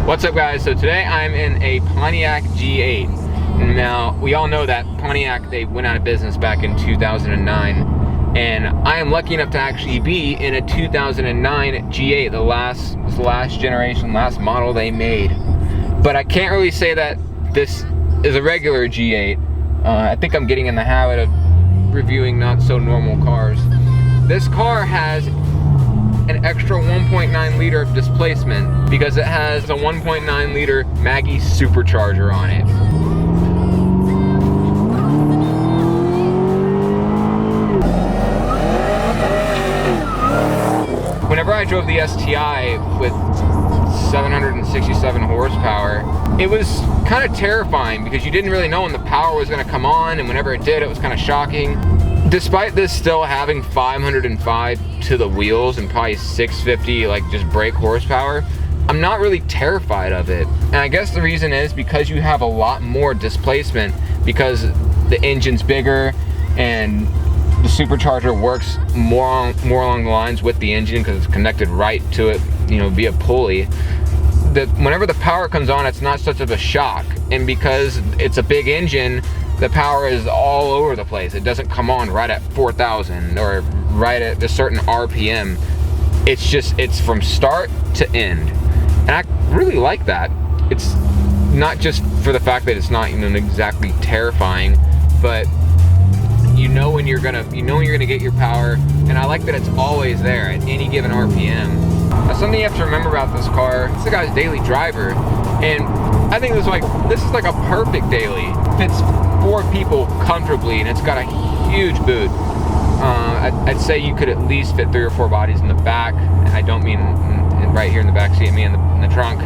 What's up, guys? So today I'm in a Pontiac G8. Now, we all know that Pontiac, they went out of business back in 2009, and I am lucky enough to actually be in a 2009 G8, the last generation, last model they made. But I can't really say that this is a regular G8. I think I'm getting in the habit of reviewing not so normal cars. This car has an extra 1.9 liter of displacement because it has a 1.9 liter Maggie supercharger on it. Whenever I drove the STI with 767 horsepower, it was kind of terrifying because you didn't really know when the power was going to come on, and whenever it did, it was kind of shocking. Despite this still having 505 to the wheels and probably 650 like just brake horsepower, I'm not really terrified of it. And I guess the reason is because you have a lot more displacement because the engine's bigger and the supercharger works more along the lines with the engine because it's connected right to it, you know, via pulley. That whenever the power comes on, it's not such of a shock, and because it's a big engine, the power is all over the place. It doesn't come on right at 4,000 or right at a certain RPM. It's from start to end. And I really like that. It's not just for the fact that it's not, you know, exactly terrifying, but you know when you're gonna get your power, and I like that it's always there at any given RPM. Now, something you have to remember about this car, it's the guy's daily driver, and I think this is like a perfect daily. Fits 4 people comfortably, and it's got a huge boot. I'd say you could at least fit 3 or 4 bodies in the back. I don't mean right here in the back seat, I mean in the trunk.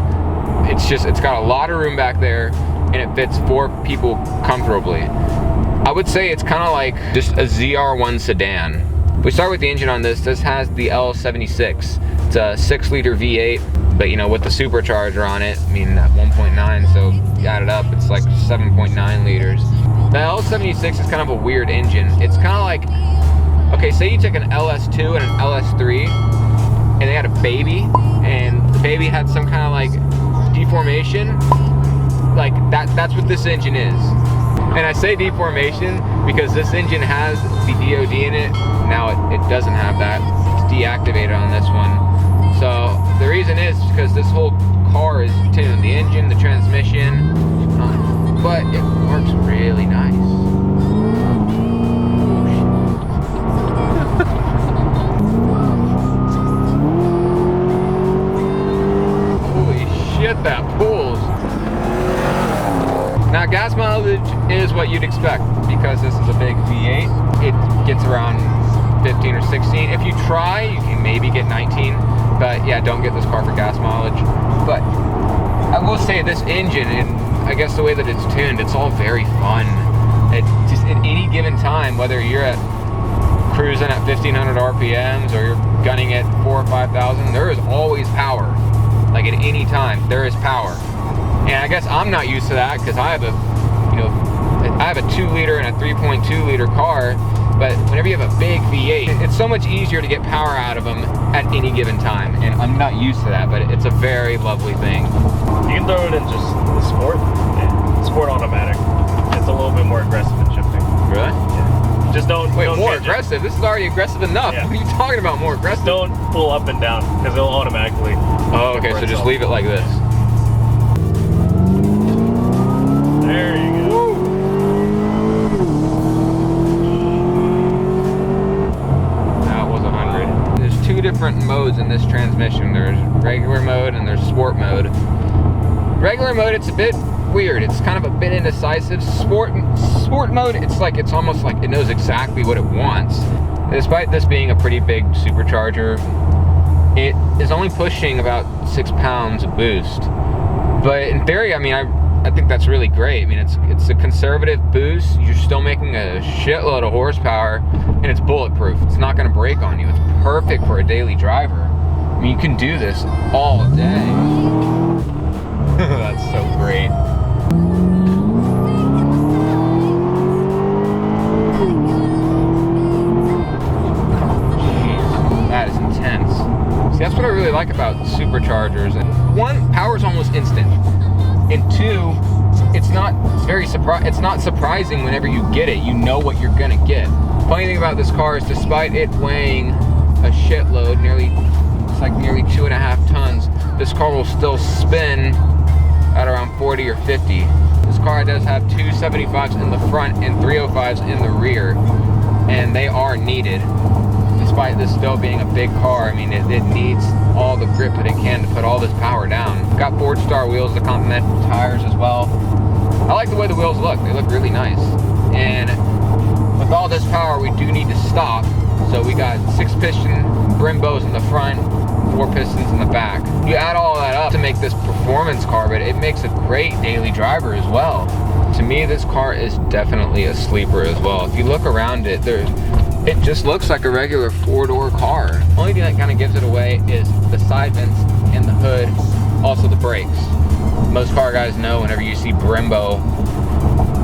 It's got a lot of room back there, and it fits 4 people comfortably. I would say it's kind of like just a ZR1 sedan. We start with the engine on this. This has the L76. It's a 6-liter V8, but you know, with the supercharger on it, I mean at 1.9, so you add it up, it's like 7.9 liters. The L76 is kind of a weird engine. It's kind of like, okay, say you took an LS2 and an LS3, and they had a baby, and the baby had some kind of like deformation. Like that's what this engine is. And I say deformation because this engine has the DOD in it. Now it doesn't have that. It's deactivated on this one. So the reason is because this whole car is tuned. The engine, the transmission, but it works really nice. Holy shit, that pulls. Now, gas mileage is what you'd expect because this is a big V8. It gets around 15 or 16. If you try, you can maybe get 19. But yeah, don't get this car for gas mileage. But I will say this engine, and I guess the way that it's tuned, it's all very fun. It just at any given time, whether you're at cruising at 1,500 RPMs or you're gunning at 4,000 or 5,000, there is always power. Like at any time, there is power. And I guess I'm not used to that because I have a 2-liter and a 3.2 liter car, but whenever you have a big V8, it's so much easier to get power out of them at any given time, and I'm not used to that, but it's a very lovely thing. You can throw it in just the sport, sport automatic. It's a little bit more aggressive in shifting. Really? Yeah. Just don't. Wait, don't more aggressive? This is already aggressive enough. Yeah. What are you talking about more aggressive? Don't pull up and down because it'll automatically. Oh, okay, so just leave it like this. There you go. Woo. That was 100. There's 2 different modes in this transmission. There's regular mode and there's sport mode. Regular mode, it's a bit weird. It's kind of a bit indecisive. Sport mode, it's almost like it knows exactly what it wants. Despite this being a pretty big supercharger, it is only pushing about 6 pounds of boost. But in theory, I mean, I think that's really great. I mean, it's a conservative boost. You're still making a shitload of horsepower, and it's bulletproof. It's not going to break on you. It's perfect for a daily driver. I mean, you can do this all day. That's so great. Jeez, that is intense. That's what I really like about superchargers. And one, power is almost instant. And two, it's not surprising whenever you get it. You know what you're gonna get. Funny thing about this car is, despite it weighing a shitload, it's like nearly 2.5 tons, this car will still spin at around 40 or 50. This car does have 275s in the front and 305s in the rear, and they are needed. Despite this still being a big car, I mean, it needs all the grip that it can to put all this power down. Got Ford Star wheels to complement the tires as well. I like the way the wheels look. They look really nice. And with all this power, we do need to stop. So we got 6-piston Brembos in the front, 4 pistons in the back. You add all that up to make this performance car, but it makes a great daily driver as well. To me, this car is definitely a sleeper as well. If you look around it, it just looks like a regular 4-door car. Only thing that kind of gives it away is the side vents and the hood, also the brakes. Most car guys know whenever you see Brembo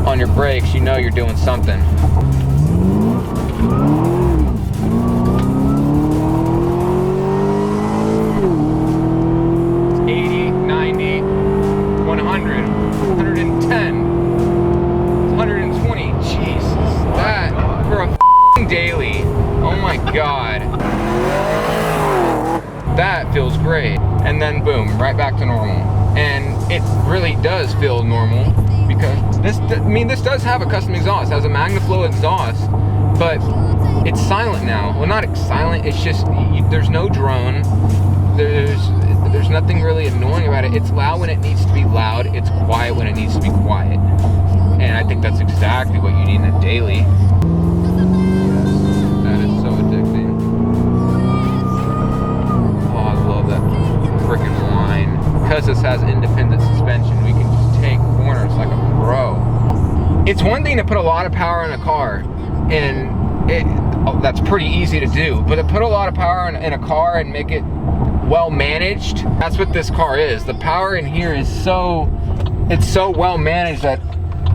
on your brakes, you know you're doing something. It's 80, 90, 100, 110, 120. Jesus, that for a daily, oh my god, that feels great. And then boom, right back to normal. And it really does feel normal, because this does have a custom exhaust. It has a MagnaFlow exhaust, but it's silent now. Well, not silent, it's just, there's no drone, there's nothing really annoying about it. It's loud when it needs to be loud, it's quiet when it needs to be quiet. And I think that's exactly what you need in a daily. That is so addicting. Oh, I love that freaking line. Because this has independent suspension, we can just take corners like a pro. It's one thing to put a lot of power in a car, and that's pretty easy to do, but to put a lot of power in a car and make it well managed, that's what this car is. The power in here is so well managed that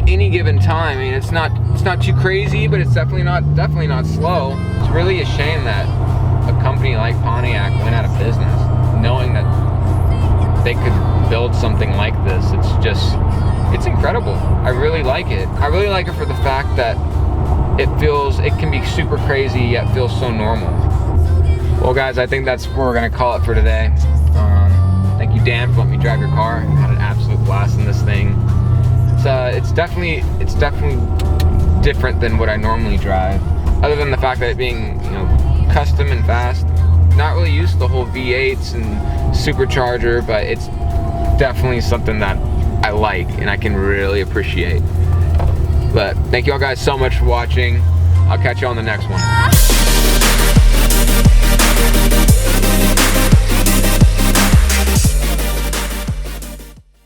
any given time, I mean, it's not too crazy, but it's definitely not slow. It's really a shame that a company like Pontiac went out of business, knowing that they could build something like this. It's incredible. I really like it. I really like it for the fact that it can be super crazy yet feels so normal. Well guys, I think that's where we're gonna call it for today. Thank you, Dan, for letting me drive your car. I had an absolute blast in this thing. It's definitely different than what I normally drive, other than the fact that it being, custom and fast. Not really used to the whole V8s and supercharger, but it's definitely something that I like and I can really appreciate. But thank you all guys so much for watching. I'll catch you on the next one.